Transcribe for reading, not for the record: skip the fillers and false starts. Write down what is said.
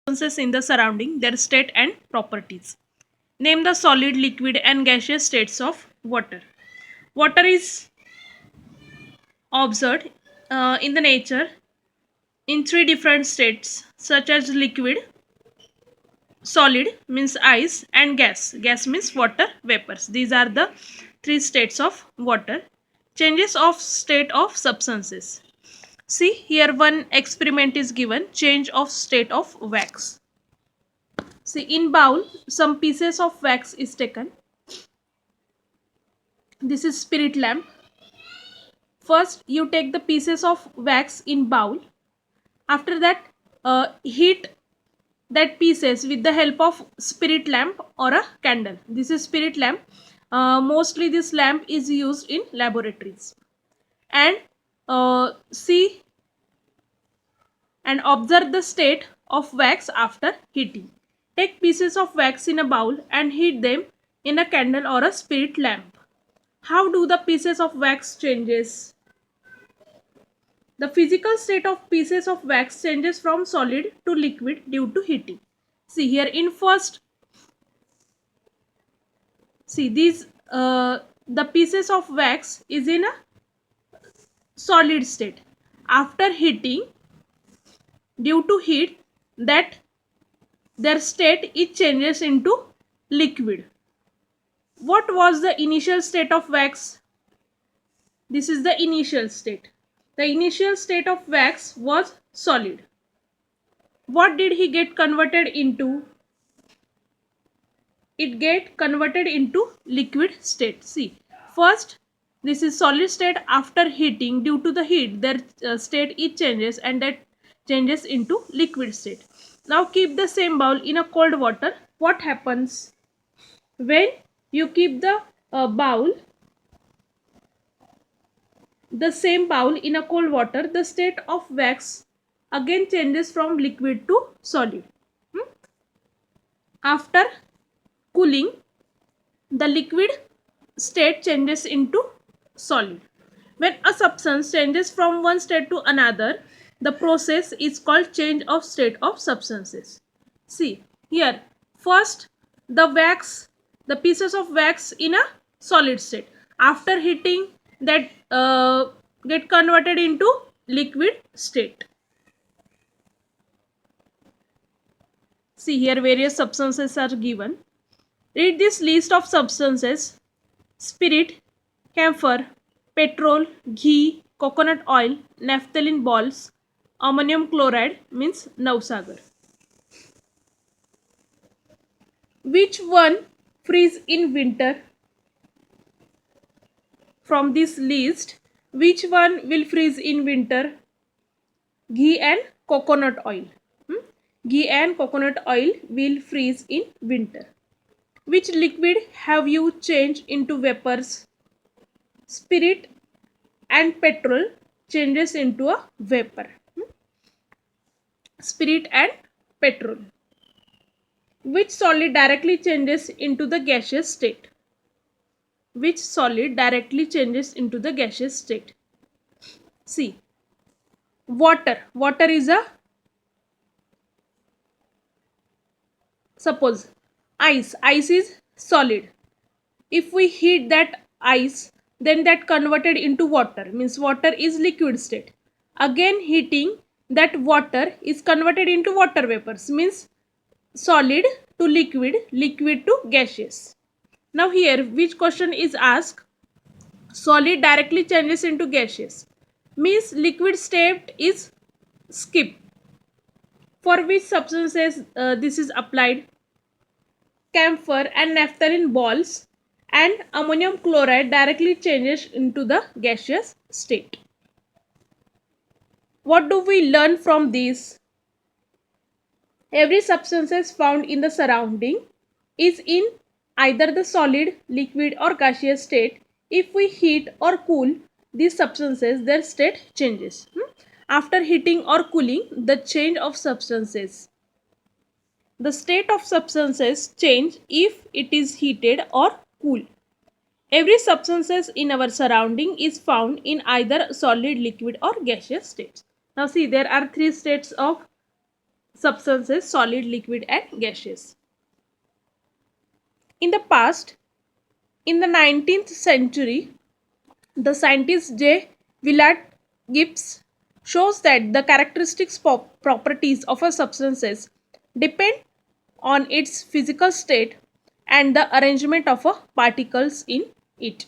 substances in the surrounding, their state and properties. Name the solid, liquid, and gaseous states of water. Water is observed in the nature in three different states, such as liquid, solid means ice, and gas. Gas means water vapors. These are the three states of water. Changes of state of substances. See here one experiment is given, change of state of wax. See in bowl some pieces of wax is taken. This is spirit lamp. First you take the pieces of wax in bowl. After that heat that pieces with the help of spirit lamp or a candle. This is spirit lamp. Mostly this lamp is used in laboratories. And see and observe the state of wax after heating. Take pieces of wax in a bowl and heat them in a candle or a spirit lamp. How do the pieces of wax changes? The physical state of pieces of wax changes from solid to liquid due to heating. See here in first, see these the pieces of wax is in a solid state. After heating, due to heat, that their state it changes into liquid. What was the initial state of wax? This is the initial state. The initial state of wax was solid. What did he get converted into? It get converted into liquid state. See, first this is solid state. After heating, due to the heat, their state it changes and that changes into liquid state. Now keep the same bowl in a cold water. What happens when you keep the bowl, the same bowl in a cold water? The state of wax again changes from liquid to solid. After cooling, the liquid state changes into solid. When a substance changes from one state to another, the process is called change of state of substances. See here, first the wax, the pieces of wax in a solid state. After heating, that get converted into liquid state. See here various substances are given. Read this list of substances: spirit, camphor, petrol, ghee, coconut oil, naphthalene balls, ammonium chloride means Navsagar. Which one freeze in winter? From this list, which one will freeze in winter? Ghee and coconut oil. Ghee and coconut oil will freeze in winter. Which liquid have you changed into vapors? Spirit and petrol changes into a vapor. Spirit and petrol. Which solid directly changes into the gaseous state? Which solid directly changes into the gaseous state? See, water. Water is a, suppose ice. Ice is solid. If we heat that ice, then that converted into water, means water is liquid state. Again heating, that water is converted into water vapors, means solid to liquid, liquid to gaseous. Now here which question is asked? Solid directly changes into gaseous, means liquid state is skipped. For which substances this is applied? Camphor and naphthalene balls and ammonium chloride directly changes into the gaseous state. What do we learn from this? Every substance found in the surrounding is in either the solid, liquid or gaseous state. If we heat or cool these substances, their state changes. After heating or cooling, the change of substances. The state of substances change if it is heated or cool. Every substances in our surrounding is found in either solid, liquid or gaseous states. Now see, there are three states of substances, solid, liquid and gaseous. In the past, in the 19th century, the scientist J. Willard Gibbs shows that the characteristics properties of a substances depend on its physical state and the arrangement of particles in it.